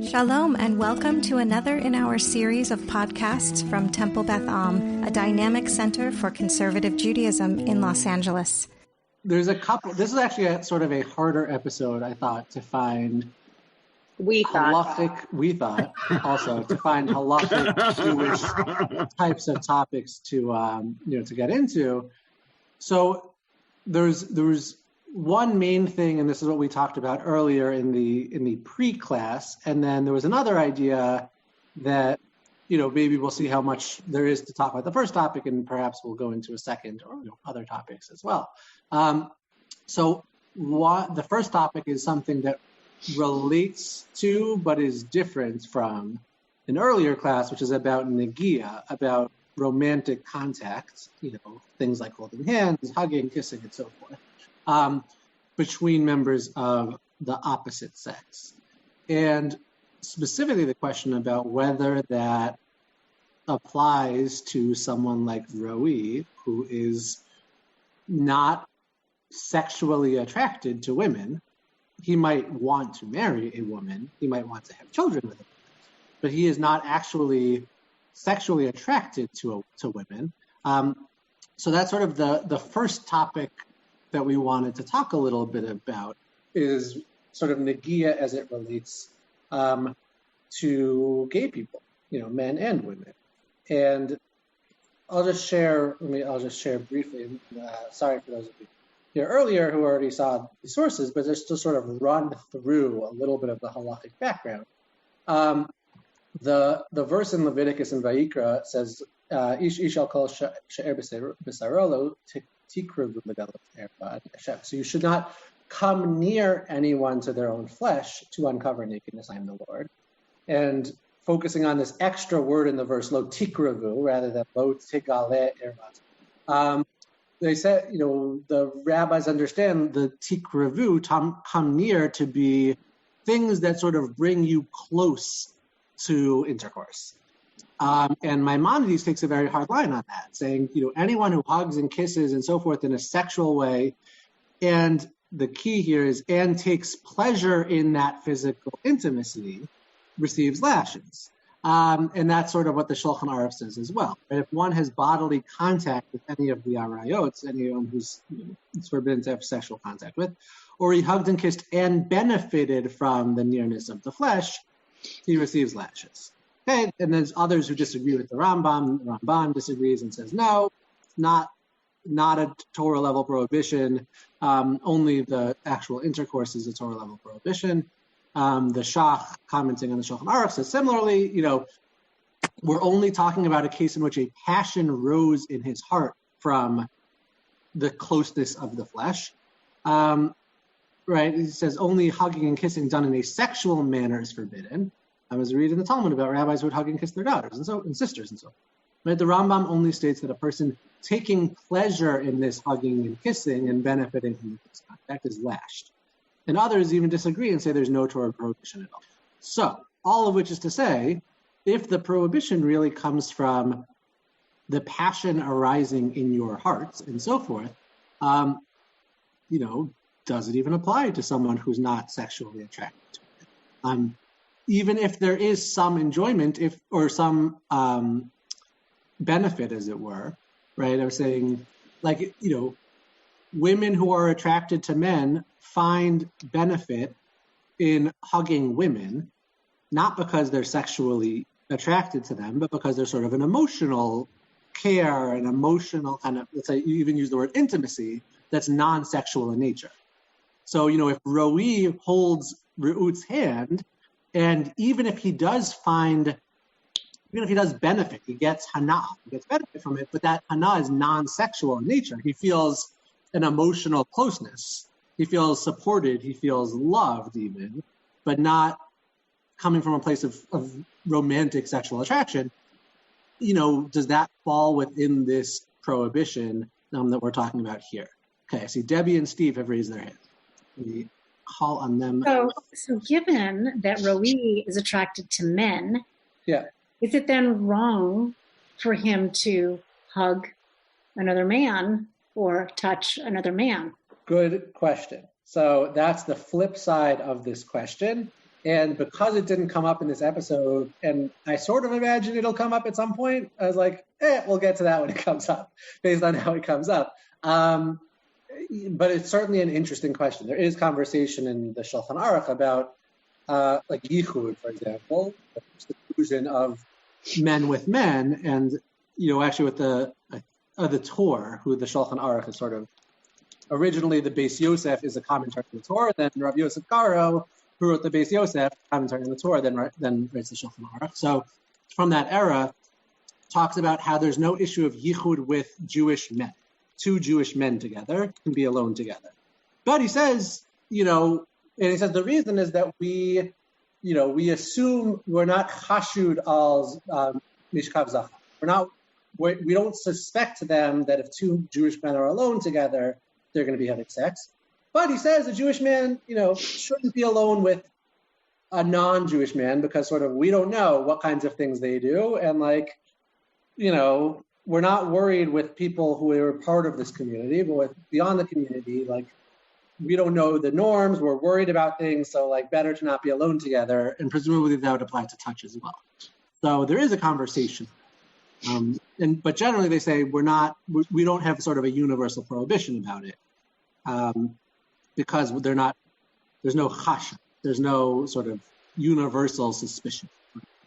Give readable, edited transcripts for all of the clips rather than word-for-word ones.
Shalom and welcome to another in our series of podcasts from Temple Beth Am, a dynamic center for conservative Judaism in Los Angeles. There's a couple, this is actually a sort of a harder episode, I thought, to find halachic Jewish types of topics to get into. So there's one main thing, and this is what we talked about earlier in the pre-class, and then there was another idea that maybe we'll see how much there is to talk about the first topic, and perhaps we'll go into a second or other topics as well. So the first topic is something that relates to but is different from an earlier class, which is about Negiya, about romantic contact, things like holding hands, hugging, kissing, and so forth, between members of the opposite sex. And specifically the question about whether that applies to someone like Rabbi, who is not sexually attracted to women. He might want to marry a woman, he might want to have children with a woman, but he is not actually sexually attracted to women. So that's sort of the first topic that we wanted to talk a little bit about, is sort of Negiya as it relates to gay people, men and women. And I'll just share briefly. Sorry for those of you here earlier who already saw the sources, but just to sort of run through a little bit of the halachic background. The verse in Leviticus and Vayikra says, "Ish al kol she'er b'sarolo tikru v'medalat erba." So you should not come near anyone to their own flesh to uncover nakedness. I am the Lord. And focusing on this extra word in the verse, lo tikravu, rather than lo tigale erba. They said, the rabbis understand the tikravu, come near, to be things that sort of bring you close to intercourse. And Maimonides takes a very hard line on that, saying, anyone who hugs and kisses and so forth in a sexual way, and the key here is, and takes pleasure in that physical intimacy, receives lashes. And that's sort of what the Shulchan Aruch says as well. Right? If one has bodily contact with any of the arayot, anyone who's it's forbidden to have sexual contact with, or he hugged and kissed and benefited from the nearness of the flesh, he receives lashes. Okay, and there's others who disagree with the Rambam. The Ramban disagrees and says no, not a Torah level prohibition. Only the actual intercourse is a Torah level prohibition. The Shach, commenting on the Shulchan Aruch, says similarly, we're only talking about a case in which a passion rose in his heart from the closeness of the flesh. Right? He says only hugging and kissing done in a sexual manner is forbidden. I was reading the Talmud about rabbis who would hug and kiss their daughters and sisters and so on. Right? The Rambam only states that a person taking pleasure in this hugging and kissing and benefiting from this contact is lashed. And others even disagree and say there's no Torah prohibition at all. So, all of which is to say, if the prohibition really comes from the passion arising in your hearts and so forth, does it even apply to someone who's not sexually attracted to it? Even if there is some enjoyment, or some benefit, as it were, right? I was saying, women who are attracted to men find benefit in hugging women, not because they're sexually attracted to them, but because there's sort of an emotional care, an emotional kind of, let's say you even use the word intimacy, that's non-sexual in nature. So, if Roi holds Re'ut's hand, and even if he does benefit, he gets hana, he gets benefit from it, but that hana is non-sexual in nature. He feels an emotional closeness. He feels supported, he feels loved even, but not coming from a place of romantic sexual attraction. Does that fall within this prohibition that we're talking about here? Okay, I see Debbie and Steve have raised their hands. We call on them. So given that Roi is attracted to men, is it then wrong for him to hug another man or touch another man? Good question. So that's the flip side of this question. And because it didn't come up in this episode, and I sort of imagine it'll come up at some point, I was like, we'll get to that when it comes up, based on how it comes up. But it's certainly an interesting question. There is conversation in the Shulchan Aruch about like yichud, for example, the fusion of men with men, and actually with the Torah, who the Shulchan Aruch is sort of originally the Beis Yosef is a commentary on the Torah, then Rabbi Yosef Karo, who wrote the Beis Yosef, commentary on the Torah, then writes the Shulchan Aruch. So from that era, talks about how there's no issue of yichud with Jewish men. Two Jewish men together can be alone together. But he says, and he says the reason is that we assume we're not chashud al mishkav zachar. We don't suspect them that if two Jewish men are alone together, they're going to be having sex. But he says a Jewish man, shouldn't be alone with a non-Jewish man because sort of we don't know what kinds of things they do. And we're not worried with people who are part of this community, but beyond the community, we don't know the norms. We're worried about things. So better to not be alone together. And presumably that would apply to touch as well. So there is a conversation. But generally they say we don't have sort of a universal prohibition about it. Because there's no chasha, there's no sort of universal suspicion.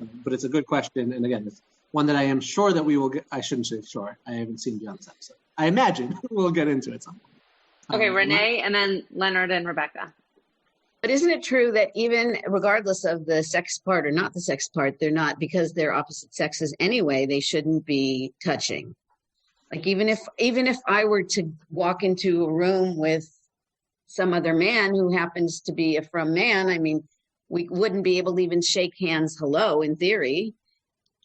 But it's a good question, and again, it's one that I am sure that we will get. I shouldn't say sure. I haven't seen beyond this episode. I imagine we'll get into it sometime. Okay, Renee, and then Leonard and Rebecca. But isn't it true that even regardless of the sex part or not the sex part, they're not, because they're opposite sexes anyway, they shouldn't be touching? Even if I were to walk into a room with some other man who happens to be a frum man, we wouldn't be able to even shake hands hello in theory.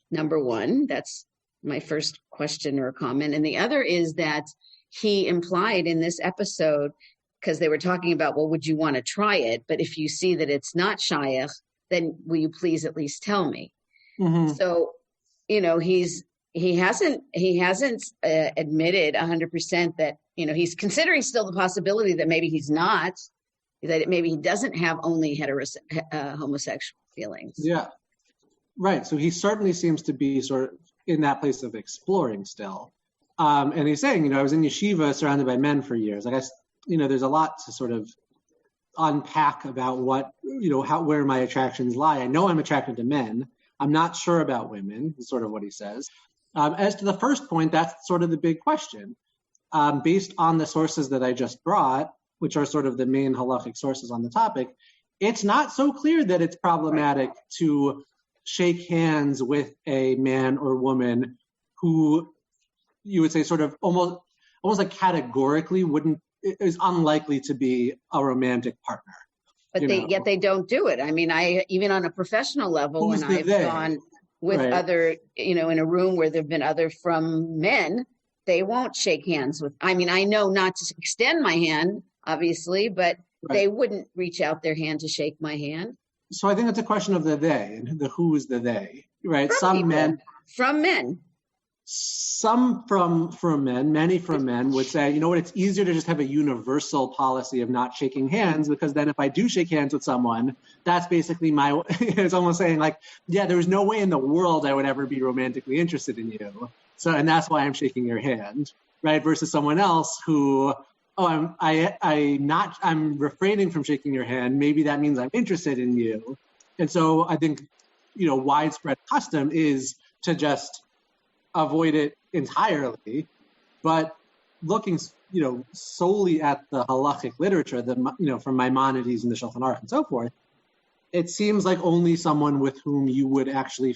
Number one, that's my first question or comment. And the other is that he implied in this episode, because they were talking about, well, would you want to try it? But if you see that it's not shayach, then will you please at least tell me? Mm-hmm. So, he hasn't admitted 100% that, he's considering still the possibility that maybe he's not, that maybe he doesn't have only homosexual feelings. Yeah, right. So he certainly seems to be sort of in that place of exploring still. And he's saying, I was in yeshiva surrounded by men for years. I guess, there's a lot to sort of unpack about what, where my attractions lie. I know I'm attracted to men. I'm not sure about women, is sort of what he says. As to the first point, that's sort of the big question. Based on the sources that I just brought, which are sort of the main halachic sources on the topic, it's not so clear that it's problematic to shake hands with a man or woman who you would say sort of almost like categorically is unlikely to be a romantic partner. But yet they don't do it. I even on a professional level, when I've gone with other, in a room where there've been other frum men, they won't shake hands with. I know not to extend my hand, obviously, but they wouldn't reach out their hand to shake my hand. So I think it's a question of the they, and the who is the they, right? Some men. From men. Some from men, many from men would say, it's easier to just have a universal policy of not shaking hands, because then if I do shake hands with someone, that's basically it's almost saying there's no way in the world I would ever be romantically interested in you. So, and that's why I'm shaking your hand, right? Versus someone else who, I'm refraining from shaking your hand. Maybe that means I'm interested in you. And so I think, widespread custom is to just avoid it entirely, but looking, solely at the halachic literature, from Maimonides and the Shulchan Aruch and so forth, it seems like only someone with whom you would actually,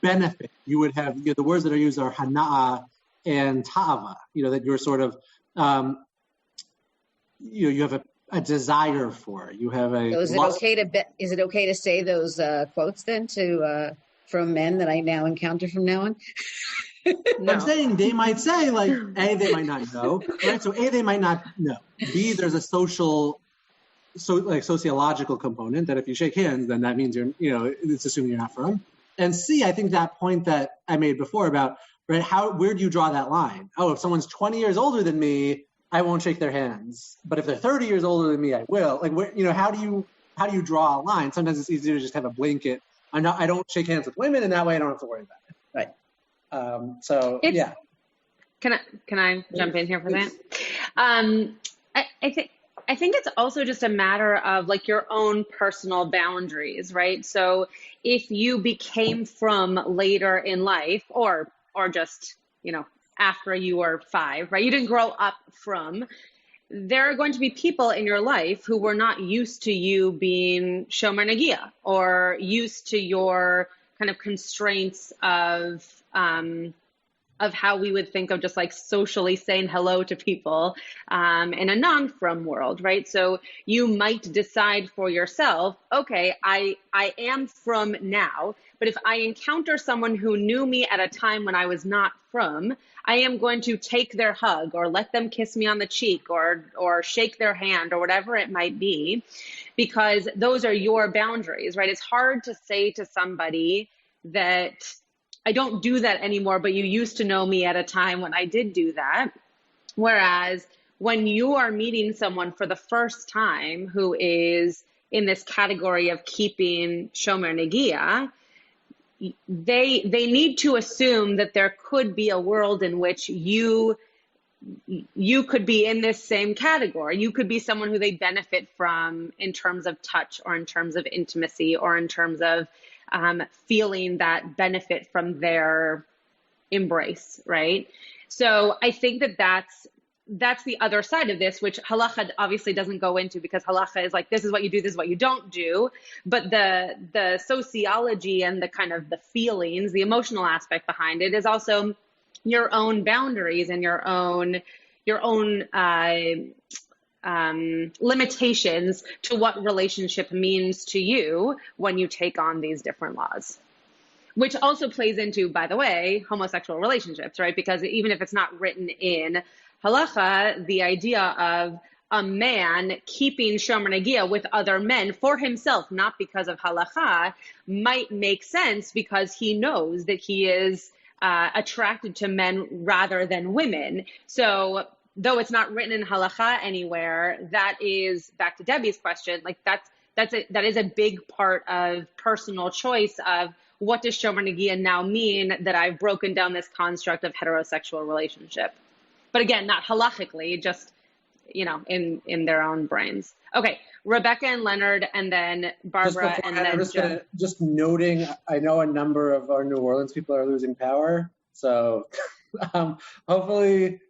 benefit. You would have, the words that are used are hana'a and ta'ava, that you're sort of, you have a desire for. You have a. So is it okay to say those quotes then from men that I now encounter from now on? No. I'm saying they might say A, they might not know, right? So A, they might not know. B, there's a sociological component that if you shake hands, then that means it's assuming you're not from. And C, I think that point that I made before about, right, where do you draw that line? Oh, if someone's 20 years older than me, I won't shake their hands. But if they're 30 years older than me, I will. How do you how do you draw a line? Sometimes it's easier to just have a blanket. I don't shake hands with women, and that way I don't have to worry about it. Right. So yeah. Can I jump in here for that? I think it's also just a matter of like your own personal boundaries, right? So if you became from later in life, or just, after you were 5, right? You didn't grow up from. There are going to be people in your life who were not used to you being Shomer Negiya, or used to your kind of constraints of how we would think of just like socially saying hello to people in a non-frum world, right? So you might decide for yourself, okay, I am frum now, but if I encounter someone who knew me at a time when I was not frum, I am going to take their hug or let them kiss me on the cheek or shake their hand or whatever it might be, because those are your boundaries, right? It's hard to say to somebody that I don't do that anymore, but you used to know me at a time when I did do that. Whereas when you are meeting someone for the first time who is in this category of keeping Shomer Negiya, they need to assume that there could be a world in which you could be in this same category. You could be someone who they benefit from in terms of touch, or in terms of intimacy, or in terms of feeling that benefit from their embrace, right? So I think that's the other side of this, which halacha obviously doesn't go into, because halacha is like, this is what you do, this is what you don't do. But the sociology and the kind of the feelings, the emotional aspect behind it is also your own boundaries and your own limitations to what relationship means to you when you take on these different laws, which also plays into, by the way, homosexual relationships, right? Because even if it's not written in halacha, the idea of a man keeping Shomer Negiya with other men for himself, not because of halacha, might make sense because he knows that he is attracted to men rather than women. So though it's not written in halacha anywhere, that is, back to Debbie's question, like that is a big part of personal choice of what does Shomer Negiya now mean that I've broken down this construct of heterosexual relationship. But again, not halachically, just, in their own brains. Okay, Rebecca and Leonard, and then Barbara, and then Joe. Just noting, I know a number of our New Orleans people are losing power. So hopefully,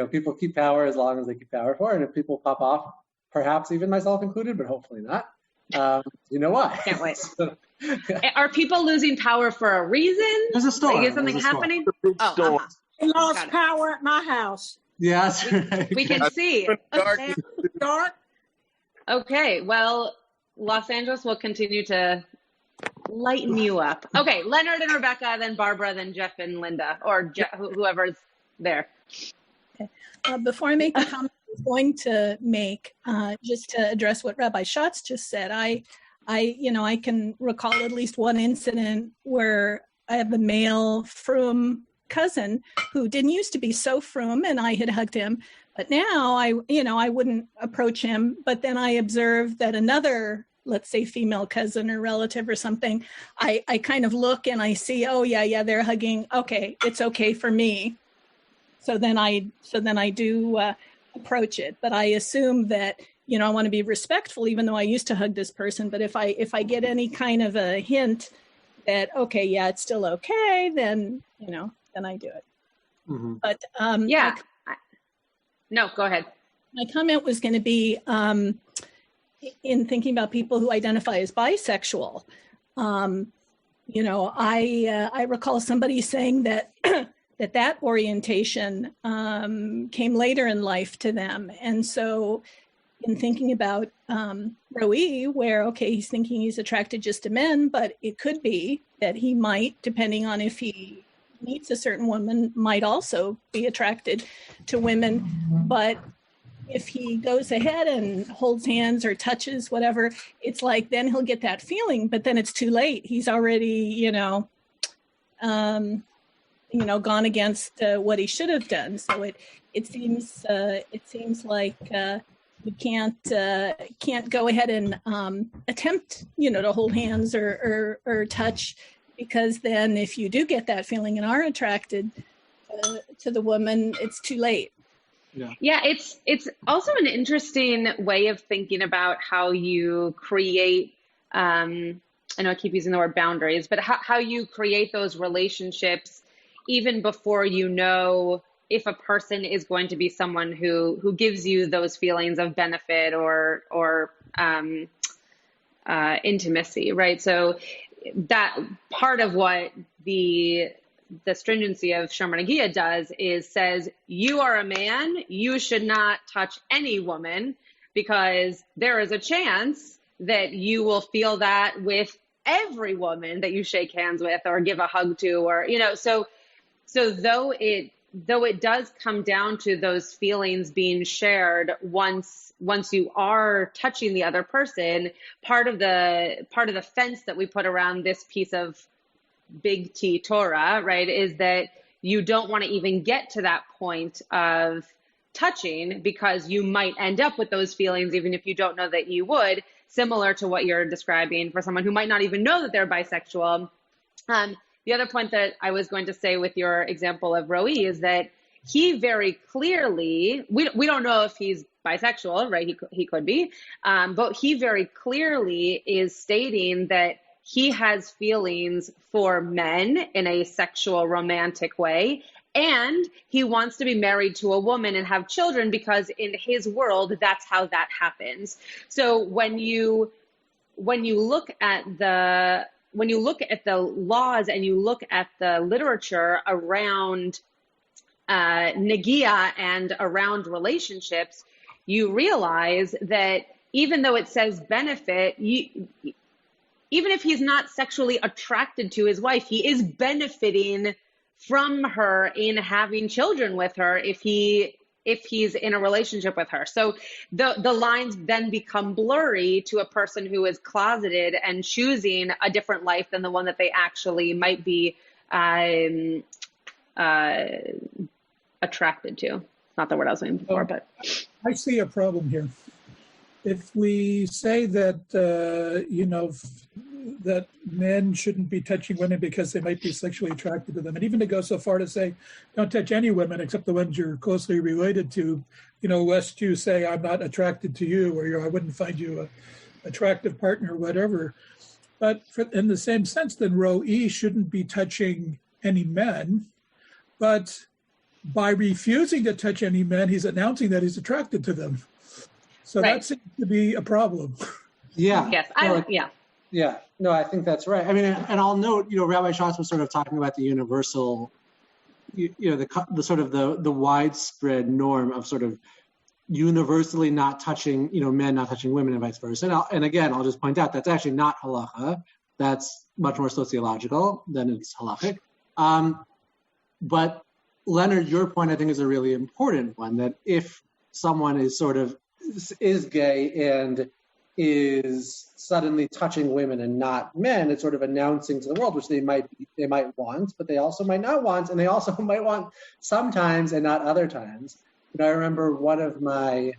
people keep power as long as they keep power for, and if people pop off, perhaps even myself included, but hopefully not. You know why? Can't wait. Are people losing power for a reason? There's a storm. Like, is something happening? Storm. I lost power at my house. Yes. We can see. Dark. Okay, well, Los Angeles will continue to lighten you up. Okay, Leonard and Rebecca, then Barbara, then Jeff and Linda, or whoever's there. Okay. Before I make the comment I was going to make, just to address what Rabbi Schatz just said, I can recall at least one incident where I have a male frum cousin who didn't used to be so frum, and I had hugged him, but now I wouldn't approach him. But then I observed that another, let's say, female cousin or relative or something, I kind of look and I see, oh yeah, they're hugging. Okay, it's okay for me. So then I do approach it, but I assume that I want to be respectful, even though I used to hug this person. But if I get any kind of a hint that okay, yeah, it's still okay, then then I do it. Mm-hmm. But yeah, no, go ahead. My comment was going to be in thinking about people who identify as bisexual. I recall somebody saying that that orientation came later in life to them, and so in thinking about Rabbi, where okay, he's thinking he's attracted just to men, but it could be that he might, depending on if he meets a certain woman, might also be attracted to women. But if he goes ahead and holds hands or touches whatever, it's like then he'll get that feeling, but then it's too late. He's already, gone against what he should have done. So it seems like you can't go ahead and attempt, to hold hands or touch, because then if you do get that feeling and are attracted to the woman, it's too late. Yeah, it's also an interesting way of thinking about how you create, I know I keep using the word boundaries, but how you create those relationships even before you know if a person is going to be someone who gives you those feelings of benefit or intimacy, right? So that part of what the stringency of Shomer Negiya does is says, you are a man, you should not touch any woman, because there is a chance that you will feel that with every woman that you shake hands with or give a hug to, or, so though it does come down to those feelings being shared once you are touching the other person, part of the fence that we put around this piece of big T Torah, right, is that you don't want to even get to that point of touching, because you might end up with those feelings even if you don't know that you would, similar to what you're describing for someone who might not even know that they're bisexual. The other point that I was going to say with your example of Roe is that he very clearly, we don't know if he's bisexual, right? He could be, but he very clearly is stating that he has feelings for men in a sexual, romantic way, and he wants to be married to a woman and have children, because in his world, that's how that happens. So when you look at the laws and you look at the literature around Negiya and around relationships, you realize that even though it says benefit, even if he's not sexually attracted to his wife, he is benefiting from her in having children with her if he's in a relationship with her. So the lines then become blurry to a person who is closeted and choosing a different life than the one that they actually might be attracted to. Not the word I was looking for, but I see a problem here. If we say that, that men shouldn't be touching women because they might be sexually attracted to them, and even to go so far to say, don't touch any women except the ones you're closely related to, lest you say, I'm not attracted to you, or I wouldn't find you an attractive partner, or whatever. But in the same sense, then Roe shouldn't be touching any men, but by refusing to touch any men, he's announcing that he's attracted to them. So right. That seems to be a problem. Yeah. Yes. Yeah. No, I think that's right. I mean, and I'll note, Rabbi Schatz was sort of talking about the universal, the sort of the widespread norm of sort of universally not touching, men not touching women and vice versa. And again, I'll just point out that's actually not halacha. That's much more sociological than it's halachic. But Leonard, your point I think is a really important one, that if someone is gay and is suddenly touching women and not men, it's sort of announcing to the world, which they might want, but they also might not want, and they also might want sometimes and not other times. I remember one of my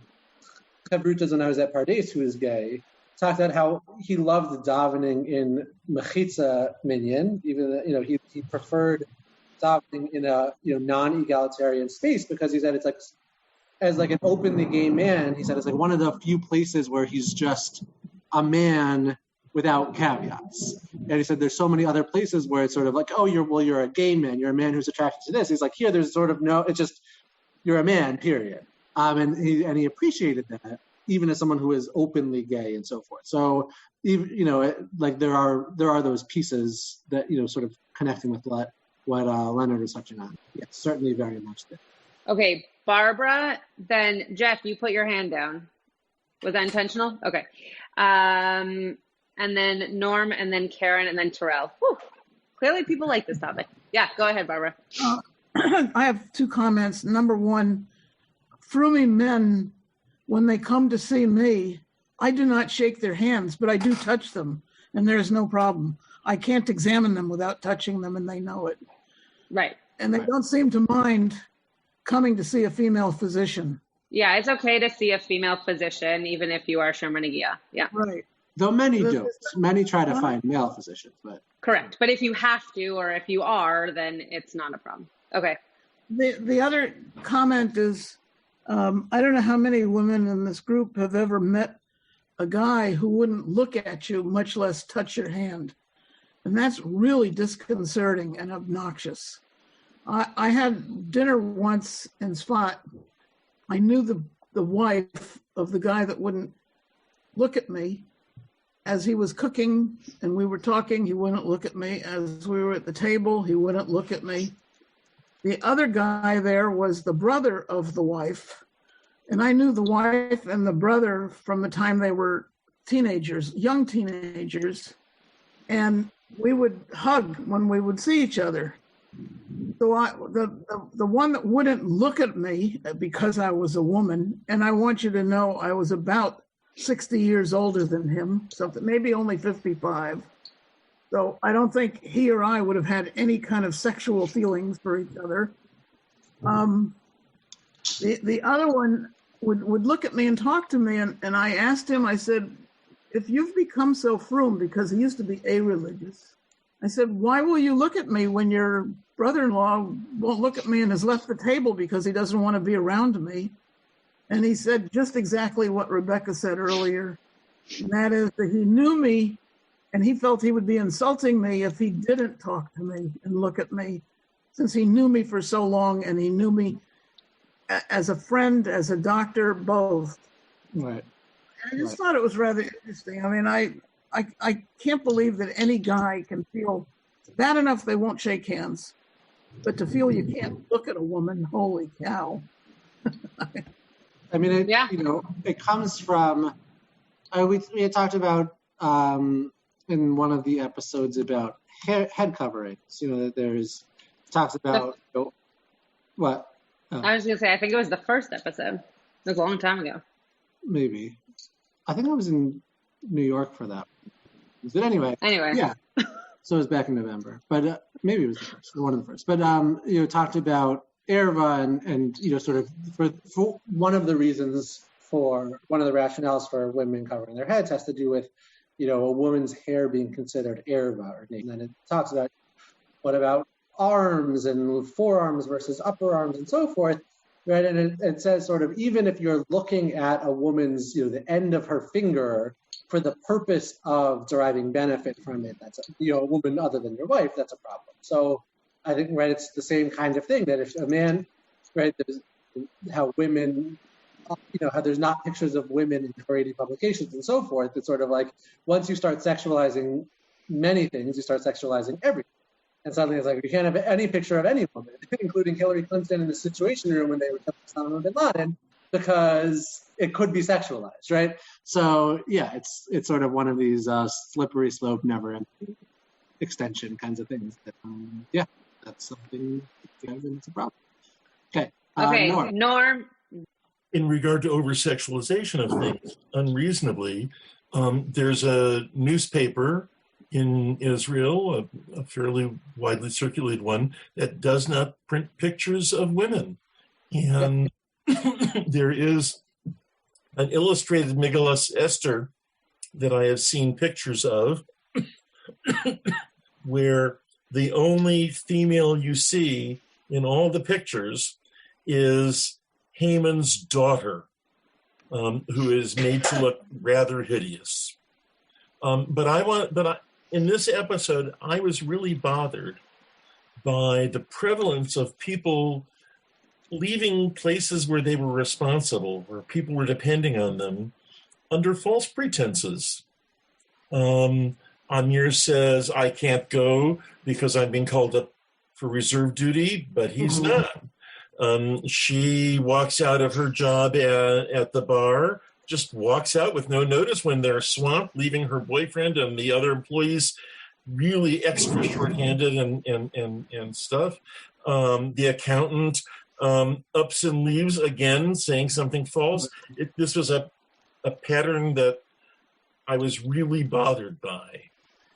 chavrutas when I was at Pardes, who is gay, talked about how he loved davening in mechitza minyan, even he preferred davening in a non-egalitarian space, because he said it's like, as like an openly gay man, he said it's like one of the few places where he's just a man without caveats. And he said there's so many other places where it's sort of like, oh, you're a gay man, you're a man who's attracted to this. He's like, here there's sort of no, it's just you're a man, period. And he appreciated that, even as someone who is openly gay and so forth. So like there are those pieces that sort of connecting with what Leonard was touching on. Yes, certainly very much there. Okay, Barbara, then Jeff, you put your hand down. Was that intentional? Okay. And then Norm, and then Karen, and then Terrell. Whew. Clearly people like this topic. Yeah, go ahead, Barbara. I have two comments. Number one, Frumi men, when they come to see me, I do not shake their hands, but I do touch them, and there's no problem. I can't examine them without touching them, and they know it. Right. And they don't seem to mind coming to see a female physician. Yeah, it's okay to see a female physician, even if you are Shomer Negiya. Yeah. Right. Though many don't. Many try to find male physicians, but. Correct. But if you have to, or if you are, then it's not a problem. Okay. The other comment is, I don't know how many women in this group have ever met a guy who wouldn't look at you, much less touch your hand. And that's really disconcerting and obnoxious. I had dinner once in Spot. I knew the wife of the guy that wouldn't look at me. As he was cooking and we were talking, he wouldn't look at me. As we were at the table, he wouldn't look at me. The other guy there was the brother of the wife. And I knew the wife and the brother from the time they were teenagers, young teenagers. And we would hug when we would see each other. So the one that wouldn't look at me because I was a woman, and I want you to know I was about 60 years older than him, something maybe only 55. So I don't think he or I would have had any kind of sexual feelings for each other. The other one would look at me and talk to me, and I asked him, I said, if you've become so frum, because he used to be a-religious, I said, why will you look at me when your brother-in-law won't look at me and has left the table because he doesn't want to be around me? And he said just exactly what Rebecca said earlier, and that is that he knew me and he felt he would be insulting me if he didn't talk to me and look at me, since he knew me for so long and he knew me as a friend, as a doctor, both. Right. I just thought it was rather interesting. I mean, I can't believe that any guy can feel bad enough they won't shake hands, but to feel you can't look at a woman, holy cow. I mean, it comes from, we had talked about in one of the episodes about head coverings, that there's, talks about, what? Oh. I was going to say, I think it was the first episode. It was a long time ago. Maybe. I think I was in New York for that. But anyway. Yeah. So it was back in November. But maybe it was the first, one of the first. But, talked about erva and sort of for one of the reasons for, one of the rationales for women covering their heads has to do with, a woman's hair being considered erva. And then it talks about, what about arms and forearms versus upper arms and so forth, right? And it says sort of, even if you're looking at a woman's, the end of her finger for the purpose of deriving benefit from it, that's, a woman other than your wife, that's a problem. So I think, right, it's the same kind of thing that if a man, right, there's how women, how there's not pictures of women in Haredi publications and so forth. It's sort of like, once you start sexualizing many things, you start sexualizing everything. And suddenly it's like, you can't have any picture of any woman, including Hillary Clinton in the Situation Room when they were killing Osama bin Laden, because it could be sexualized, right? So yeah, it's sort of one of these slippery slope, never ending extension kinds of things. That, that's something that's a problem. Okay. Norm. In regard to over-sexualization of things, unreasonably, there's a newspaper in Israel, a fairly widely circulated one, that does not print pictures of women. And there is an illustrated Megillas Esther that I have seen pictures of where the only female you see in all the pictures is Haman's daughter, who is made to look rather hideous. In this episode, I was really bothered by the prevalence of people leaving places where they were responsible, where people were depending on them, under false pretenses. Amir says, I can't go because I'm being called up for reserve duty, but he's not. She walks out of her job at the bar, just walks out with no notice when they're swamped, leaving her boyfriend and the other employees really extra shorthanded and stuff. The accountant ups and leaves again, saying something false. This was a pattern that I was really bothered by.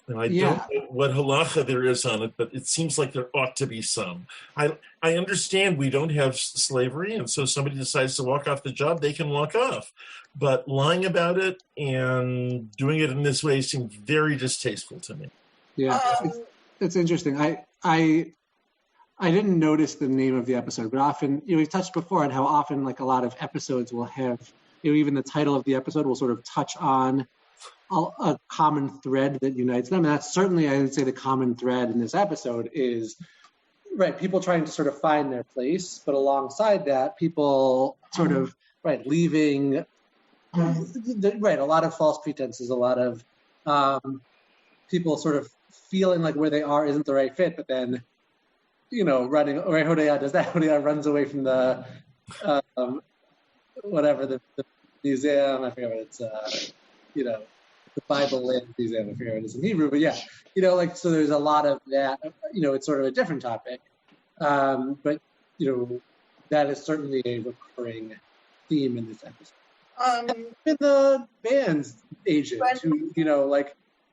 And I don't know what halacha there is on it, but it seems like there ought to be some. I understand we don't have slavery, and so somebody decides to walk off the job, they can walk off. But lying about it and doing it in this way seems very distasteful to me. Yeah, it's interesting. I didn't notice the name of the episode, but often, we touched before on how often like a lot of episodes will have, even the title of the episode will sort of touch on a common thread that unites them. And that's certainly, I would say, the common thread in this episode is, right, people trying to sort of find their place, but alongside that, people sort of, leaving, a lot of false pretenses, a lot of people sort of feeling like where they are isn't the right fit, but then, running, right, Hodaya does that, Hodaya runs away from the, the museum, I forget what it's, the Bible Land Museum, I forget what it is in Hebrew, but yeah, so there's a lot of that, it's sort of a different topic, but, that is certainly a recurring theme in this episode. In the band's agent, who,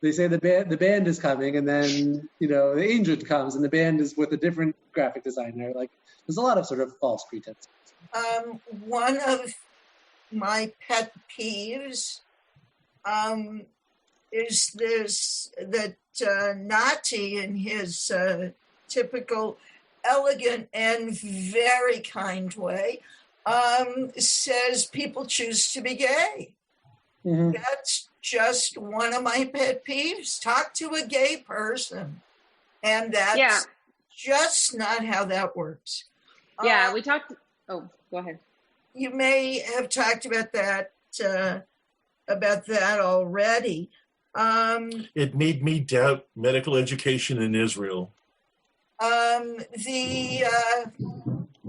they say the band is coming, and then, the agent comes, and the band is with a different graphic designer. Like, there's a lot of sort of false pretenses. One of my pet peeves is this, that Nati, in his typical elegant and very kind way, says people choose to be gay. Mm-hmm. That's just one of my pet peeves. Talk to a gay person. And that's just not how that works. Yeah, we talked. Oh, go ahead. You may have talked about that already. It made me doubt medical education in Israel. The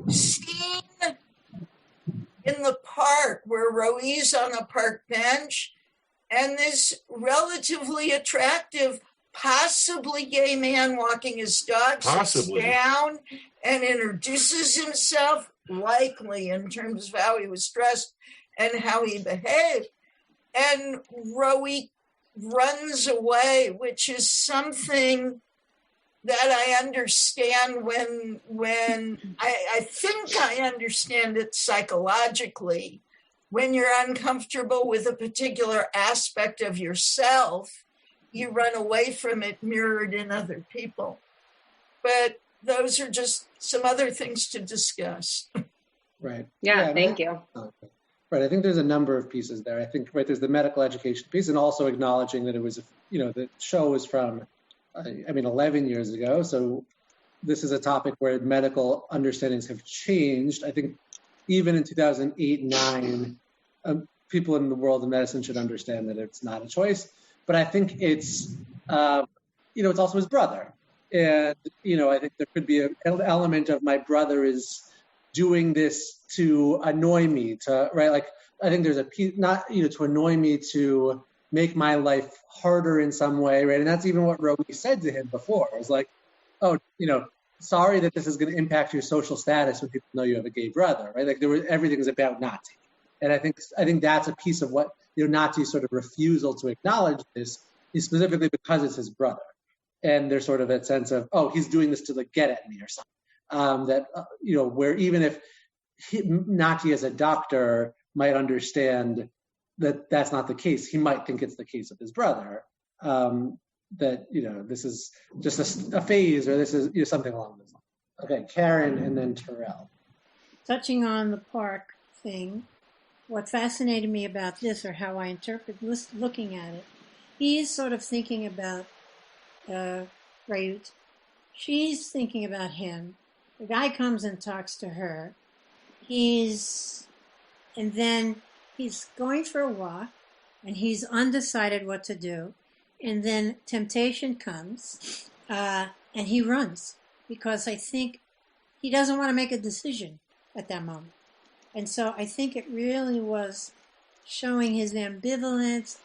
scene in the park where Roi's on a park bench and this relatively attractive, possibly gay man walking his dog sits down and introduces himself, likely in terms of how he was dressed and how he behaved. And Roi runs away, which is something that I understand when I think I understand it psychologically. When you're uncomfortable with a particular aspect of yourself, you run away from it mirrored in other people. But those are just some other things to discuss. Right. Yeah, thank you. Right. I think there's a number of pieces there. I think, there's the medical education piece, and also acknowledging that it was, the show was from, 11 years ago. So this is a topic where medical understandings have changed. I think even in 2008, 9, people in the world of medicine should understand that it's not a choice. But I think it's, it's also his brother. And, I think there could be an element of my brother is doing this to annoy me, I think there's a piece, not, to annoy me, to make my life harder in some way, right? And that's even what Roby said to him before. It was like, oh, sorry that this is going to impact your social status when people know you have a gay brother, right? Like everything is about Nati. And I think that's a piece of what, Nati's sort of refusal to acknowledge this is specifically because it's his brother. And there's sort of a sense of, oh, he's doing this to get at me or something. Where even if Nati as a doctor might understand that that's not the case, he might think it's the case of his brother, that, this is just a phase, or this is something along those lines. Okay, Karen and then Terrell. Touching on the park thing, what fascinated me about this, or how I interpret looking at it, he's sort of thinking about Rayut. She's thinking about him. The guy comes and talks to her. And then he's going for a walk, and he's undecided what to do. And then temptation comes, and he runs, because I think he doesn't want to make a decision at that moment. And so I think it really was showing his ambivalence,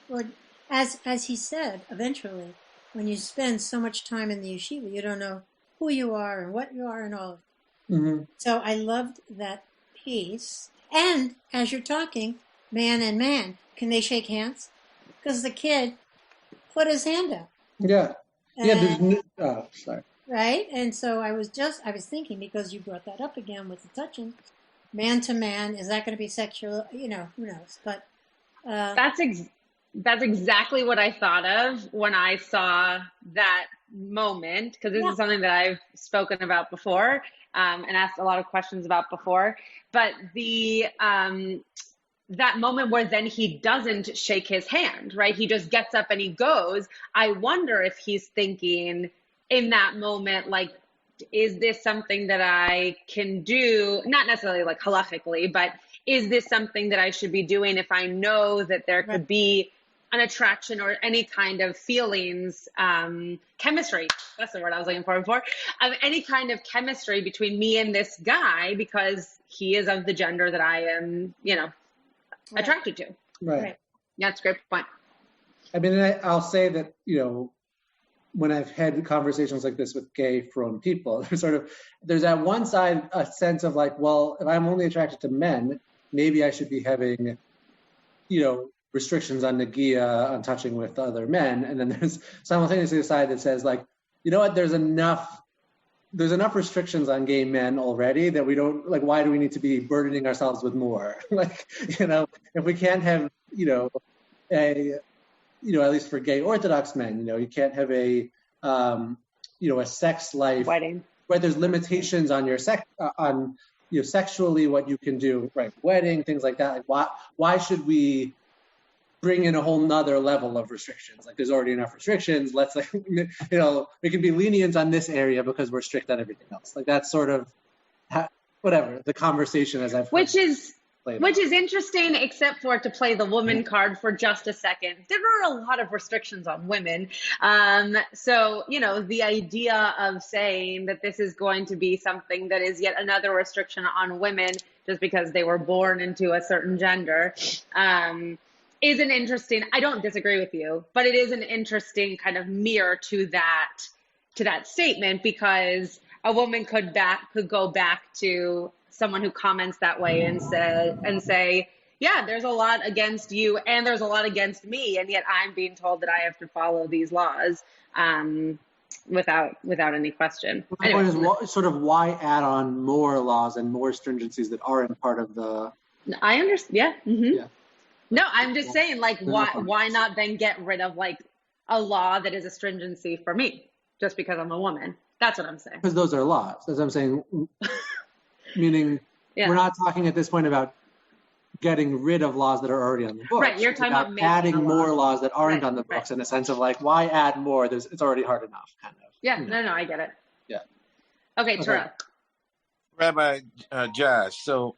or as he said, eventually, when you spend so much time in the yeshiva, you don't know who you are and what you are and all of it. Mm-hmm. So I loved that piece. And as you're talking, man and man, can they shake hands? Because the kid put his hand up. Yeah. And, Sorry. Right? And so I was thinking, because you brought that up again with the touching, man to man, is that going to be sexual? Who knows? But that's exactly what I thought of when I saw that moment, because this is something that I've spoken about before and asked a lot of questions about before. But the that moment where then he doesn't shake his hand, right? He just gets up and he goes. I wonder if he's thinking in that moment, like, is this something that I can do? Not necessarily like halachically, but is this something that I should be doing if I know that there could be an attraction or any kind of feelings, chemistry, that's the word I was looking for, any kind of chemistry between me and this guy because he is of the gender that I am, attracted to. Right. Yeah, that's a great point. I mean, I'll say that, when I've had conversations like this with gay frum people, there's at one side a sense of like, well, if I'm only attracted to men, maybe I should be having, restrictions on Negiya, on touching with other men. And then there's simultaneously a side that says like, you know what, there's enough restrictions on gay men already that we don't, like, why do we need to be burdening ourselves with more? Like, if we can't have, at least for gay Orthodox men, you can't have a sex life. Wedding. Right, there's limitations on your sexually what you can do, right? Wedding, things like that. Like, why should we bring in a whole nother level of restrictions? Like, there's already enough restrictions. Let's we can be lenient on this area because we're strict on everything else. Like, that's sort of whatever the conversation as I've which is interesting, except for to play the woman card for just a second. There are a lot of restrictions on women. So, the idea of saying that this is going to be something that is yet another restriction on women just because they were born into a certain gender is an interesting, I don't disagree with you, but it is an interesting kind of mirror to that statement, because a woman could go back to someone who comments that way and say, yeah, there's a lot against you and there's a lot against me, and yet I'm being told that I have to follow these laws without any question. My point is sort of why add on more laws and more stringencies that aren't part of the... I understand. Yeah. Mm-hmm. Yeah. No, I'm just saying, like, why not then get rid of like a law that is a stringency for me just because I'm a woman? That's what I'm saying. Because those are laws. That's what I'm saying. Meaning, we're not talking at this point about getting rid of laws that are already on the books. Right, you're talking about adding more laws that aren't on the books in a sense of like, why add more? It's already hard enough, kind of. Yeah, no, I get it. Yeah. Okay, Terrell. Rabbi Josh, so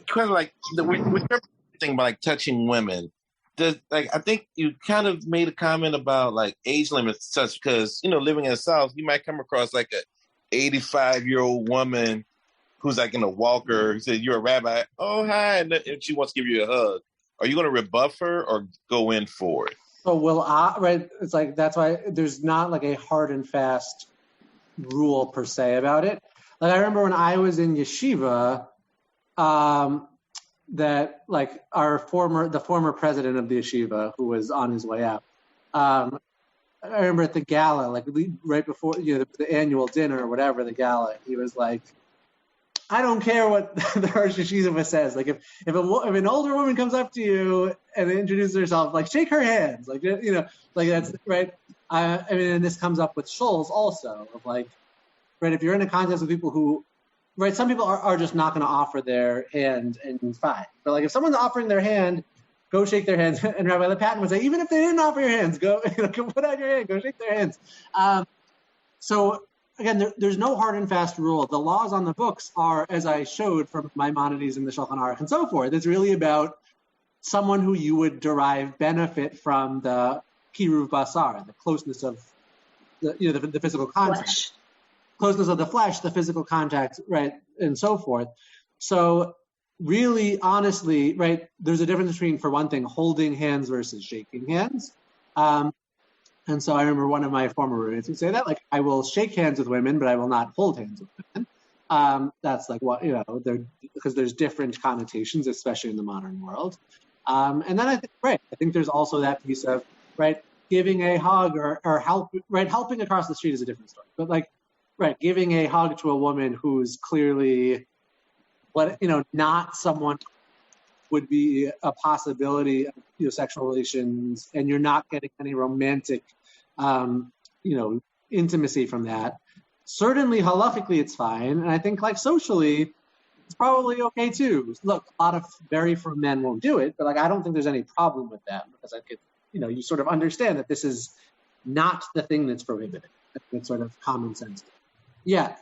kind of like with your thing about like touching women, I think you kind of made a comment about like age limits, such because living in the South, you might come across like a 85-year-old woman who's like in a walker, who says, you're a rabbi, oh, hi, and she wants to give you a hug. Are you going to rebuff her or go in for it? So right, it's like, that's why there's not like a hard and fast rule per se about it. Like, I remember when I was in yeshiva, that like the former president of the yeshiva, who was on his way out, I remember at the gala, like right before, the annual dinner or whatever, the gala, he was like, I don't care what the Rosh Yeshiva says. Like, if an older woman comes up to you and introduces herself, like, shake her hands. Like, like that's right. I mean, and this comes up with shuls also of like, right, if you're in a contest with people who, right, some people are just not going to offer their hand and fine. But like, if someone's offering their hand, go shake their hands. And Rabbi LePatin would say, even if they didn't offer your hands, go put out your hand, go shake their hands. So again, there's no hard and fast rule. The laws on the books are, as I showed from Maimonides and the Shulchan Aruch and so forth, it's really about someone who you would derive benefit from the kiruv basar, the closeness of the physical contact. Flesh. Closeness of the flesh, the physical contact, right, and so forth. So really, honestly, right, there's a difference between, for one thing, holding hands versus shaking hands. And so I remember one of my former roommates would say that, like, I will shake hands with women, but I will not hold hands with women. That's like what, because there's different connotations, especially in the modern world. And then I think there's also that piece of, right, giving a hug or helping across the street is a different story. But like, giving a hug to a woman who's clearly, not someone would be a possibility of sexual relations, and you're not getting any romantic, intimacy from that. Certainly, halakhically, it's fine, and I think like socially, it's probably okay too. Look, a lot of very frum men won't do it, but like I don't think there's any problem with that because I could, you sort of understand that this is not the thing that's prohibited. It's sort of common sense. Yeah,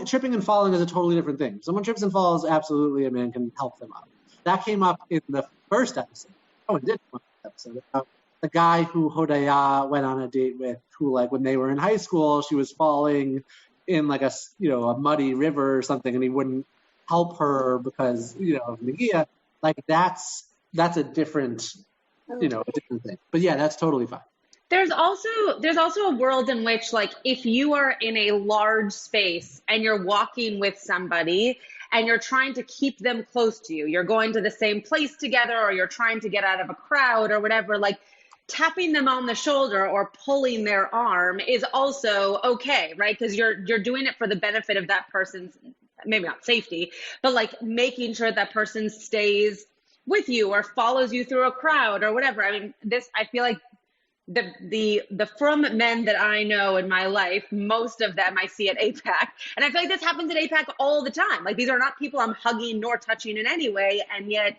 tripping and falling is a totally different thing. Someone trips and falls, absolutely, a man can help them out. That came up in the first episode. Oh, it did come up in the episode about the guy who Hodaya went on a date with, who like when they were in high school, she was falling in like a muddy river or something, and he wouldn't help her because of Negiya. Like that's a different a different thing. But yeah, that's totally fine. There's also a world in which, like, if you are in a large space and you're walking with somebody and you're trying to keep them close to you, you're going to the same place together, or you're trying to get out of a crowd or whatever, like tapping them on the shoulder or pulling their arm is also okay, right? Because you're doing it for the benefit of that person's, maybe not safety, but like making sure that person stays with you or follows you through a crowd or whatever. I mean, I feel like the frum men that I know in my life, most of them I see at APAC. And I feel like this happens at APAC all the time. Like, these are not people I'm hugging nor touching in any way. And yet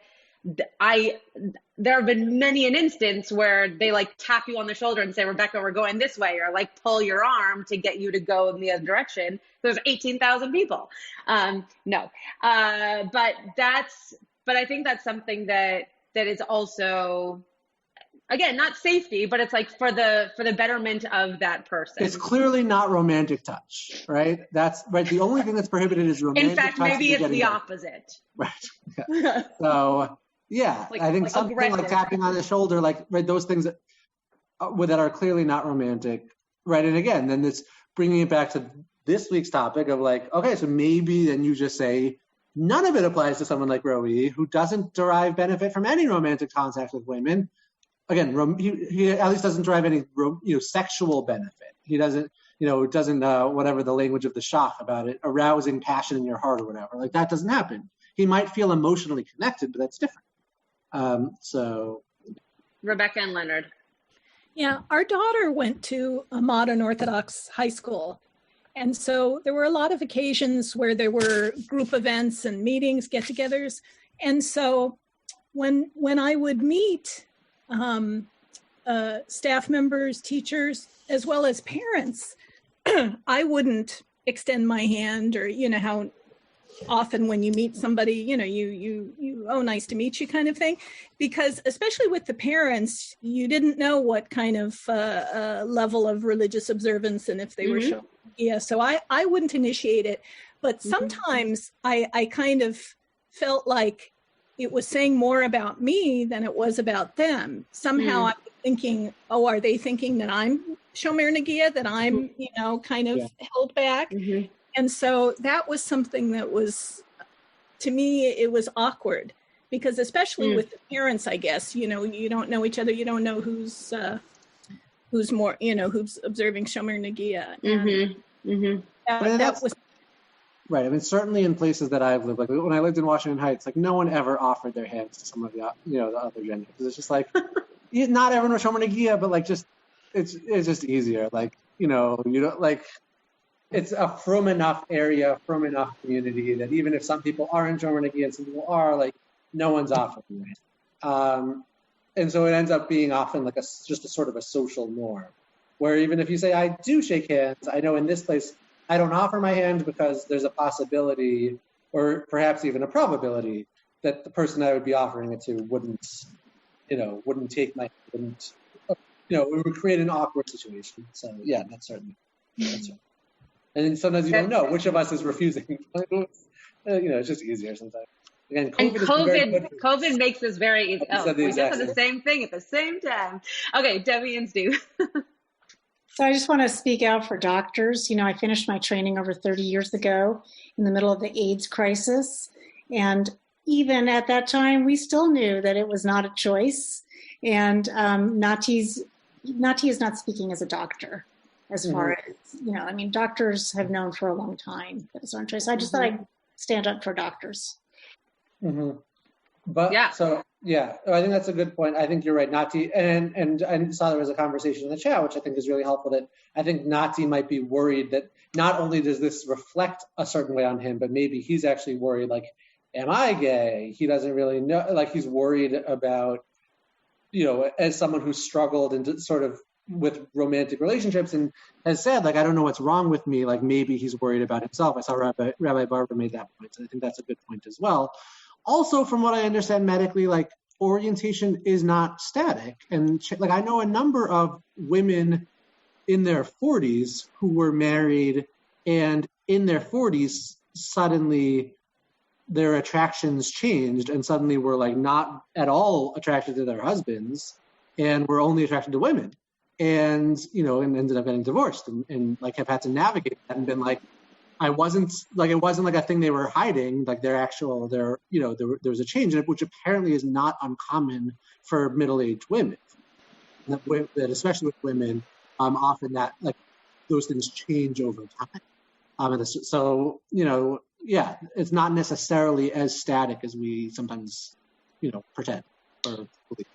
there have been many an instance where they like tap you on the shoulder and say, Rebecca, we're going this way, or like pull your arm to get you to go in the other direction. There's 18,000 people. No. But I think that's something that is also, again, not safety, but it's like for the betterment of that person. It's clearly not romantic touch, right? That's right. The only thing that's prohibited is romantic touch. In fact, maybe it's the opposite. Right. Yeah. So yeah, like, I think like something like tapping on the shoulder, like those things that are clearly not romantic, right? And again, then this bringing it back to this week's topic of like, okay, so maybe then you just say none of it applies to someone like Roe, who doesn't derive benefit from any romantic contact with women. Again, he at least doesn't derive any sexual benefit. He doesn't whatever the language of the Shach about it, arousing passion in your heart or whatever. Like that doesn't happen. He might feel emotionally connected, but that's different. So Rebecca and Leonard. Yeah, our daughter went to a modern Orthodox high school. And so there were a lot of occasions where there were group events and meetings, get-togethers. And so when I would meet staff members, teachers, as well as parents, I wouldn't extend my hand, or how often when you meet somebody, you oh, nice to meet you kind of thing, because especially with the parents, you didn't know what kind of level of religious observance and if they were showing. Yeah, so I wouldn't initiate it, but sometimes I kind of felt like it was saying more about me than it was about them. Somehow I'm thinking, oh, are they thinking that I'm Shomer Negiya, that I'm, kind of held back? And so that was something that was, to me, it was awkward, because especially with the parents, I guess, you don't know each other. You don't know who's more, who's observing Shomer Negiya. That was right. I mean, certainly in places that I've lived, like when I lived in Washington Heights, like no one ever offered their hands to some of the, the other gender, because it's just like, not everyone was Shomer Negiya, but like just it's just easier. Like you don't like. It's a frum enough area, frum enough community that even if some people aren't Shomer Negiya and some people are, like no one's offering it. And so it ends up being often like just a sort of a social norm, where even if you say I do shake hands, I know in this place I don't offer my hand because there's a possibility, or perhaps even a probability, that the person I would be offering it to wouldn't take my, it would create an awkward situation. So yeah, that's certainly. And then sometimes you don't know which of us is refusing. It's just easier sometimes. Again, COVID makes this very easy. Oh, we just said the same thing at the same time. Okay, Debbie and Stu. So I just want to speak out for doctors. I finished my training over 30 years ago in the middle of the AIDS crisis. And even at that time, we still knew that it was not a choice. And Nati's Nati is not speaking as a doctor, as far as, I mean, doctors have known for a long time that it's not choice. I just thought I'd stand up for doctors. But I think that's a good point. I think you're right, Nati. And I saw there was a conversation in the chat, which I think is really helpful, that I think Nati might be worried that not only does this reflect a certain way on him, but maybe he's actually worried, like, am I gay? He doesn't really know, like he's worried about, as someone who struggled and sort of with romantic relationships and has said, like, I don't know what's wrong with me. Like maybe he's worried about himself. I saw Rabbi Barber made that point. So I think that's a good point as well. Also, from what I understand medically, like orientation is not static. And like I know a number of women in their 40s who were married and in their 40s suddenly their attractions changed and suddenly were like not at all attracted to their husbands and were only attracted to women. And, and ended up getting divorced and like have had to navigate that and been like, it wasn't like a thing they were hiding, like there was a change in it, which apparently is not uncommon for middle-aged women. That especially with women, often that like those things change over time. So, it's not necessarily as static as we sometimes, pretend or believe.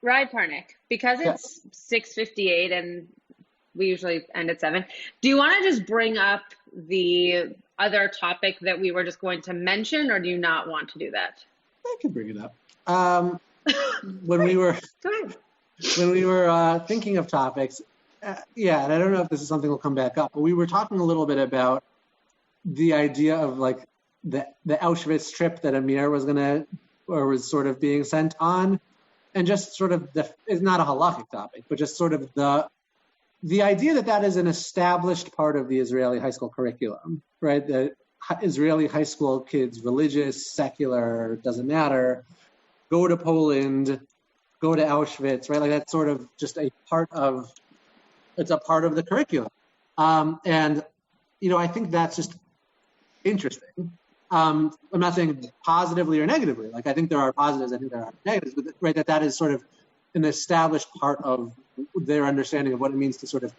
Right, Pernick, because it's 6:58 and we usually end at 7. Do you want to just bring up the other topic that we were just going to mention, or do you not want to do that? I can bring it up. When we were thinking of topics, and I don't know if this is something that will come back up, but we were talking a little bit about the idea of like the Auschwitz trip that Amir was sort of being sent on, and just sort of it's not a halakhic topic, but just sort of the idea that is an established part of the Israeli high school curriculum, right? That Israeli high school kids, religious, secular, doesn't matter, go to Poland, go to Auschwitz, right? Like that's sort of just it's a part of the curriculum. And, I think that's just interesting. I'm not saying positively or negatively. Like I think there are positives, I think there are negatives, but right, that is sort of an established part of their understanding of what it means to sort of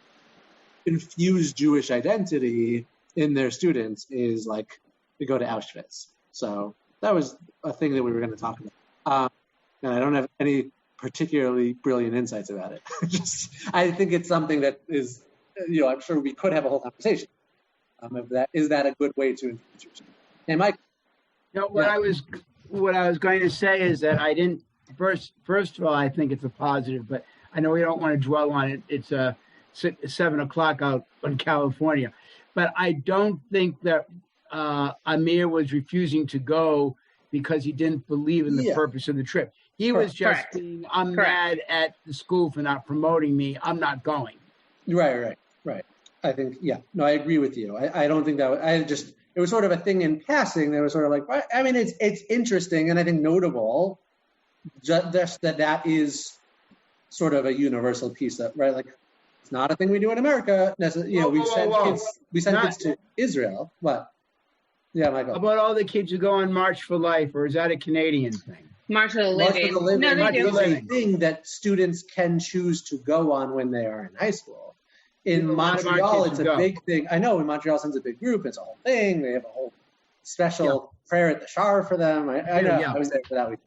infuse Jewish identity in their students is like to go to Auschwitz. So that was a thing that we were going to talk about. And I don't have any particularly brilliant insights about it. I think it's something that is, I'm sure we could have a whole conversation. Is that a good way to infuse yourself? Hey, Mike. What I was going to say is that I didn't. First of all, I think it's a positive, but I know we don't want to dwell on it. It's 7:00 out in California, but I don't think that Amir was refusing to go because he didn't believe in the purpose of the trip. He was just being, I'm mad at the school for not promoting me. I'm not going. Right. I think, I agree with you. I don't think it was sort of a thing in passing. That was sort of like, I mean, it's interesting and I think notable. Just that is sort of a universal piece of, right? Like it's not a thing we do in America. We send kids to Israel. What? Yeah, Michael. How about all the kids who go on March for Life, or is that a Canadian thing? March for the Living. No, they do. It's a thing that students can choose to go on when they are in high school. In Montreal, it's a big thing. I know in Montreal, since it's a big group, it's a whole thing. They have a whole special prayer at the Shar for them. I know. I was there for that week.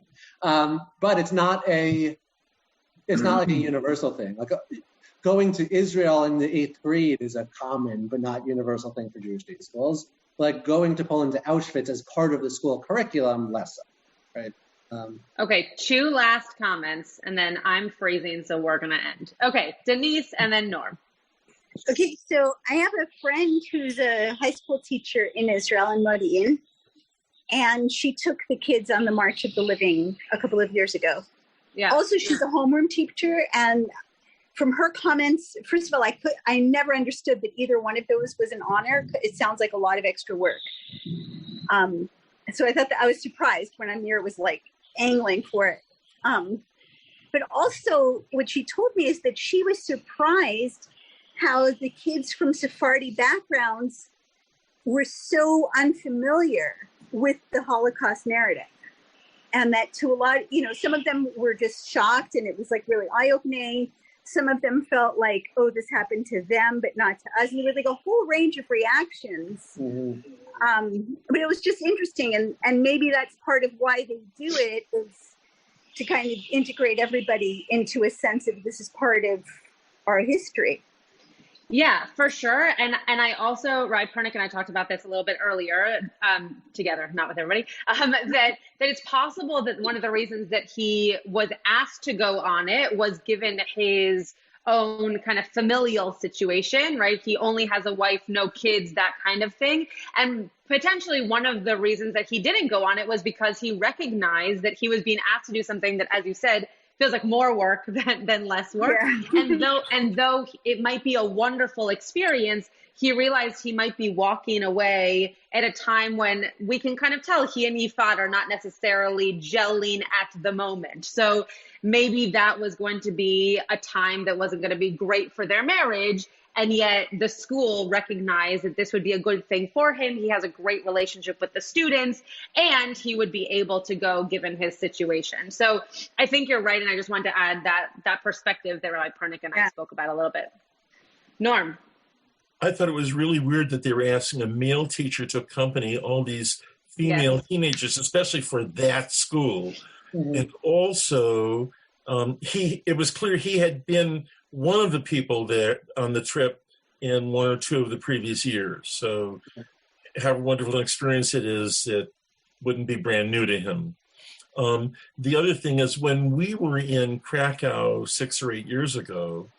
But it's not like a universal thing. Like going to Israel in the 8th grade is a common but not universal thing for Jewish day schools. Like going to Poland to Auschwitz as part of the school curriculum, less so, right? Okay, 2 last comments, and then I'm freezing, so we're going to end. Okay, Denise and then Norm. Okay, so I have a friend who's a high school teacher in Israel in Modi'in, and she took the kids on the March of the Living a couple of years ago. Yeah. Also, she's a homeroom teacher, and from her comments, first of all, I never understood that either one of those was an honor. It sounds like a lot of extra work. So I thought that I was surprised when Amir was like angling for it. But also what she told me is that she was surprised how the kids from Sephardi backgrounds were so unfamiliar with the Holocaust narrative. And that to a lot, some of them were just shocked and it was like really eye-opening. Some of them felt like, oh, this happened to them, but not to us. And there was like a whole range of reactions. But it was just interesting. And maybe that's part of why they do it, is to kind of integrate everybody into a sense of this is part of our history. Yeah, for sure. And I also, Rabbi Pernick and I talked about this a little bit earlier, together, not with everybody, that it's possible that one of the reasons that he was asked to go on it was given his own kind of familial situation, right? He only has a wife, no kids, that kind of thing. And potentially one of the reasons that he didn't go on it was because he recognized that he was being asked to do something that, as you said, feels like more work than less work. Yeah. And though it might be a wonderful experience, he realized he might be walking away at a time when we can kind of tell he and Yifat are not necessarily gelling at the moment. So maybe that was going to be a time that wasn't going to be great for their marriage. And yet the school recognized that this would be a good thing for him. He has a great relationship with the students, and he would be able to go given his situation. So I think you're right. And I just wanted to add that perspective that Rabbi Pernick and I spoke about a little bit. Norm. I thought it was really weird that they were asking a male teacher to accompany all these female teenagers, especially for that school. And also, it was clear he had been one of the people there on the trip in one or two of the previous years. So how wonderful an experience it is, it wouldn't be brand new to him. The other thing is, when we were in Krakow 6 or 8 years ago,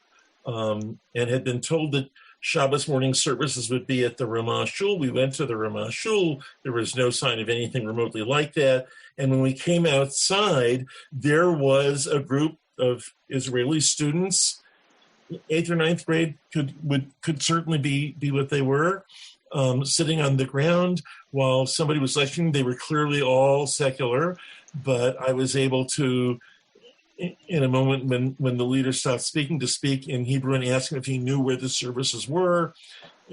and had been told that Shabbos morning services would be at the Ramah Shul, we went to the Ramah Shul. There was no sign of anything remotely like that. And when we came outside, there was a group of Israeli students, 8th or 9th grade could certainly be what they were, sitting on the ground while somebody was lecturing. They were clearly all secular, but I was able to, in a moment when the leader stopped speaking, to speak in Hebrew and ask him if he knew where the services were.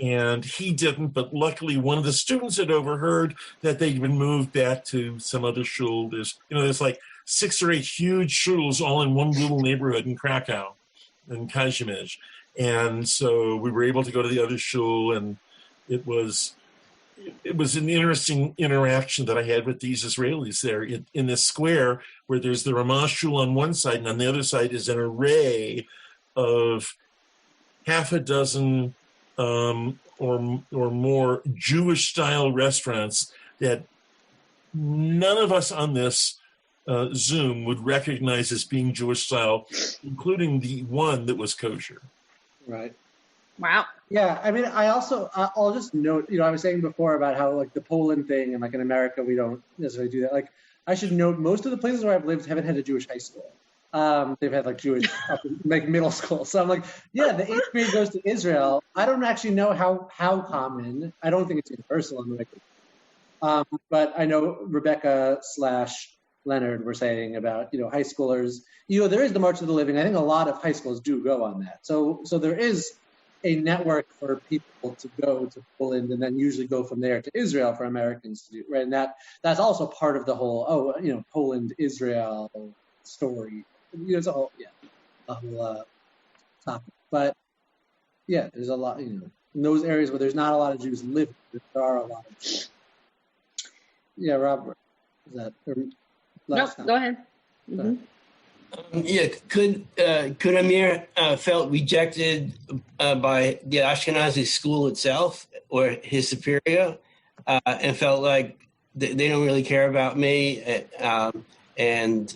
And he didn't, but luckily one of the students had overheard that they'd been moved back to some other shul. There's like 6 or 8 huge shuls all in one little neighborhood in Krakow, in Kazimierz. And so we were able to go to the other shul, and it was an interesting interaction that I had with these Israelis there in this square where there's the Ramah Shul on one side, and on the other side is an array of half a dozen or more Jewish-style restaurants that none of us on this Zoom would recognize as being Jewish-style, including the one that was kosher. Right. Wow. Yeah, I mean, I'll just note, I was saying before about how, like, the Poland thing, and, like, in America, we don't necessarily do that. Like, I should note, most of the places where I've lived haven't had a Jewish high school. They've had, like, Jewish, like, middle school. So I'm like, yeah, the 8th grade goes to Israel. I don't actually know how common. I don't think it's universal in the record. But I know Rebecca/Leonard were saying about, high schoolers. There is the March of the Living. I think a lot of high schools do go on that. So there is a network for people to go to Poland and then usually go from there to Israel for Americans to do, right? And that's also part of the whole, Poland-Israel story. It's a whole topic. But yeah, there's a lot, in those areas where there's not a lot of Jews living, there are a lot of Jews. Yeah, Robert, is that last time? Go ahead. Mm-hmm. Could Amir felt rejected by the Ashkenazi school itself or his superior, and felt like they don't really care about me, and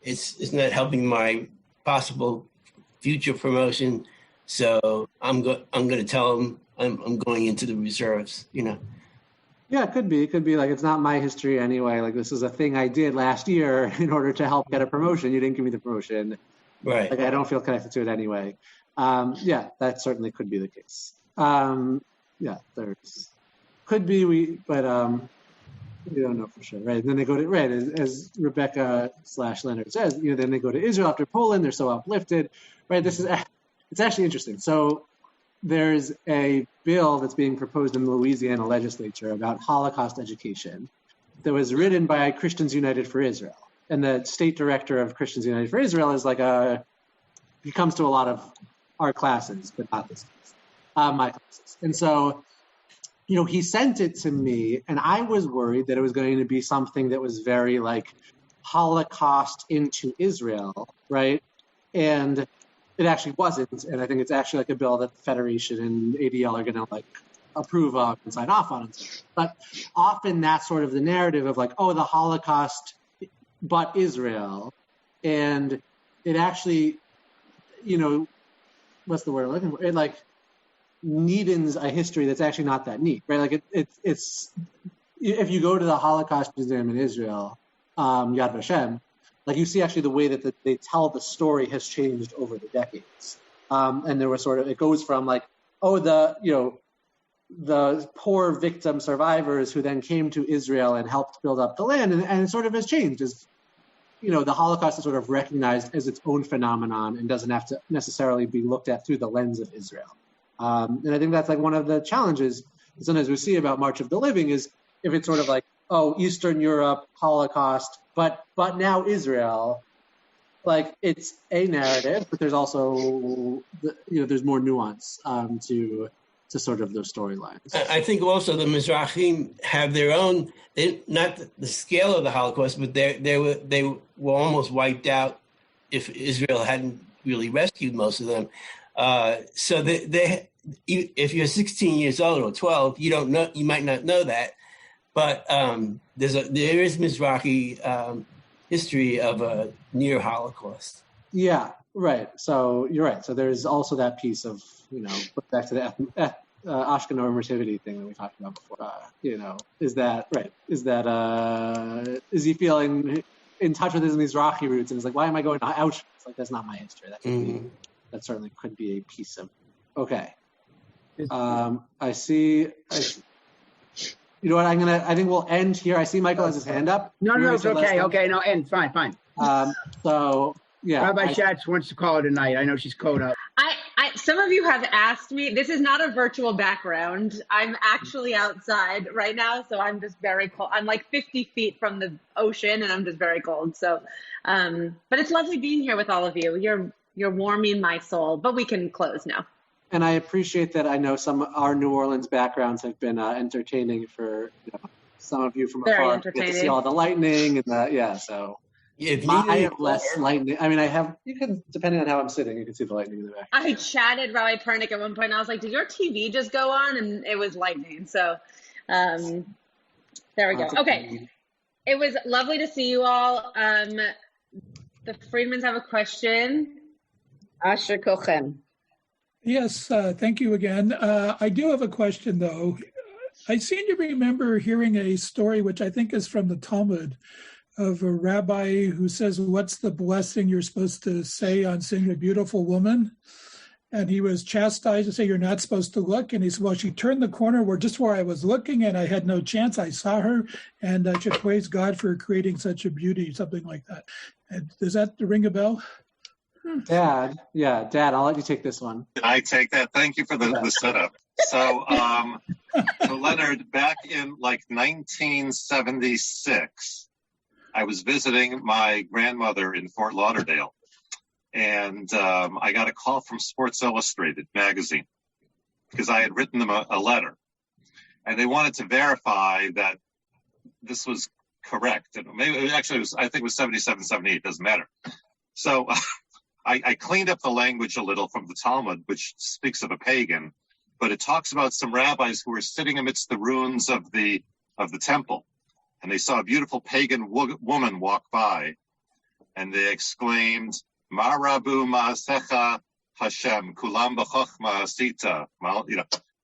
it's not helping my possible future promotion. So I'm going to tell them I'm going into the reserves. Yeah, it could be. It could be like, it's not my history anyway. Like, this is a thing I did last year in order to help get a promotion. You didn't give me the promotion. Right. Like, I don't feel connected to it anyway. Yeah, that certainly could be the case. Yeah, there's could be, but we don't know for sure, right? And then they go to, right, as Rebecca/Leonard says, then they go to Israel after Poland. They're so uplifted, right? It's actually interesting. So there's a bill that's being proposed in the Louisiana legislature about Holocaust education that was written by Christians United for Israel. And the state director of Christians United for Israel is like a he comes to a lot of our classes, but not this class, my classes. And so, he sent it to me, and I was worried that it was going to be something that was very like Holocaust into Israel, right? And it actually wasn't. And I think it's actually like a bill that the Federation and ADL are going to like approve of and sign off on. But often that's sort of the narrative of like, oh, the Holocaust, but Israel. And it actually, what's the word I'm looking for? It like neatens a history that's actually not that neat, right? Like it's if you go to the Holocaust Museum in Israel, Yad Vashem, like you see actually the way that they tell the story has changed over the decades. And there was it goes from like, oh, the poor victim survivors who then came to Israel and helped build up the land, and it sort of has changed as, the Holocaust is sort of recognized as its own phenomenon and doesn't have to necessarily be looked at through the lens of Israel. And I think that's like one of the challenges sometimes we see about March of the Living is if it's sort of like, oh, Eastern Europe, Holocaust, but now Israel, like it's a narrative, but there's also, there's more nuance to sort of those storylines. I think also the Mizrahim have their own, not the scale of the Holocaust, but they were almost wiped out if Israel hadn't really rescued most of them. So they, if you're 16 years old or 12, you might not know that, but there is Mizrahi history of a near Holocaust. Yeah, right. So you're right. So there's also that piece of, back to the Ashkenaz normativity thing that we talked about before. Is that right? Is he feeling in touch with his Mizrahi roots and is like, why am I going to Auschwitz? Like, that's not my history. That could be, that certainly could be a piece of. Okay. I see. You know what? I think we'll end here. I see Michael has his hand up. No, it's okay. Okay, no, end. Fine. So yeah. Rabbi Schatz wants to call it a night. I know she's caught up. Some of you have asked me, this is not a virtual background. I'm actually outside right now, so I'm just very cold. I'm like 50 feet from the ocean and I'm just very cold. So, but it's lovely being here with all of you. You're warming my soul, but we can close now. And I appreciate that. I know our New Orleans backgrounds have been entertaining for some of you from afar. Get to see all the lightning and so. Yeah, I have less lightning. I mean, you can, depending on how I'm sitting, you can see the lightning in the back. I chatted Rabbi Pernick at one point, and I was like, did your TV just go on? And it was lightning. So there we go. Okay. It was lovely to see you all. The Friedmans have a question. Asher Kochem. Yes, thank you again. I do have a question, though. I seem to remember hearing a story, which I think is from the Talmud, of a rabbi who says, what's the blessing you're supposed to say on seeing a beautiful woman? And he was chastised to say, you're not supposed to look. And he said, well, she turned the corner where I was looking and I had no chance. I saw her and I should praise God for creating such a beauty, something like that. And does that ring a bell? Dad, I'll let you take this one. I take that. Thank you for the setup. So Leonard, back in like 1976, I was visiting my grandmother in Fort Lauderdale, and I got a call from Sports Illustrated magazine because I had written them a letter, and they wanted to verify that this was correct. And maybe actually, I think it was 77, 78, doesn't matter. So I cleaned up the language a little from the Talmud, which speaks of a pagan, but it talks about some rabbis who were sitting amidst the ruins of the temple. And they saw a beautiful pagan woman walk by, and they exclaimed, "Ma rabu ma'asecha Hashem, kulam b'chochma asita."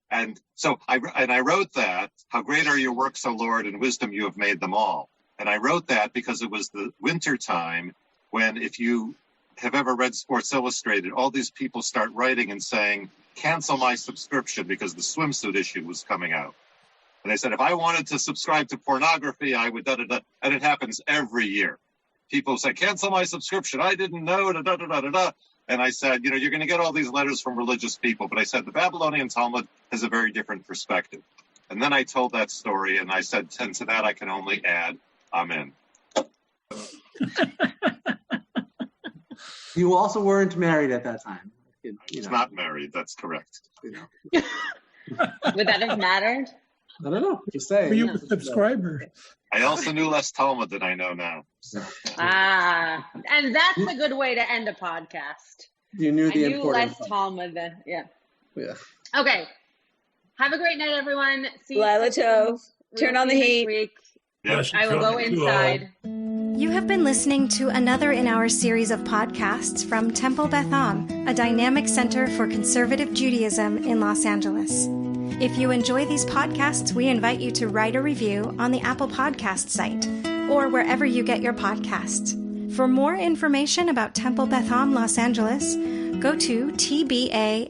And so I wrote that, "How great are your works, O Lord, and wisdom you have made them all." And I wrote that because it was the winter time when, if you have ever read Sports Illustrated, all these people start writing and saying, "Cancel my subscription," because the swimsuit issue was coming out. And they said, if I wanted to subscribe to pornography, I would da-da-da. And it happens every year. People say, cancel my subscription. I didn't know, da-da-da-da-da. And I said, you're going to get all these letters from religious people. But I said, the Babylonian Talmud has a very different perspective. And then I told that story, and I said, and to that I can only add, Amen. You also weren't married at that time. I was not married. That's correct. Would that have mattered? I don't know. Just saying. Were you a subscriber? I also knew less Talmud than I know now. So. And that's a good way to end a podcast. You knew the I knew important less Talmud than, yeah. Yeah. Okay. Have a great night, everyone. See Lila you Tov. Turn on the heat. Week. Yes, I will go inside. You have been listening to another in our series of podcasts from Temple Beth Am, a dynamic center for conservative Judaism in Los Angeles. If you enjoy these podcasts, we invite you to write a review on the Apple Podcast site or wherever you get your podcasts. For more information about Temple Beth Am Los Angeles, go to tbala.org.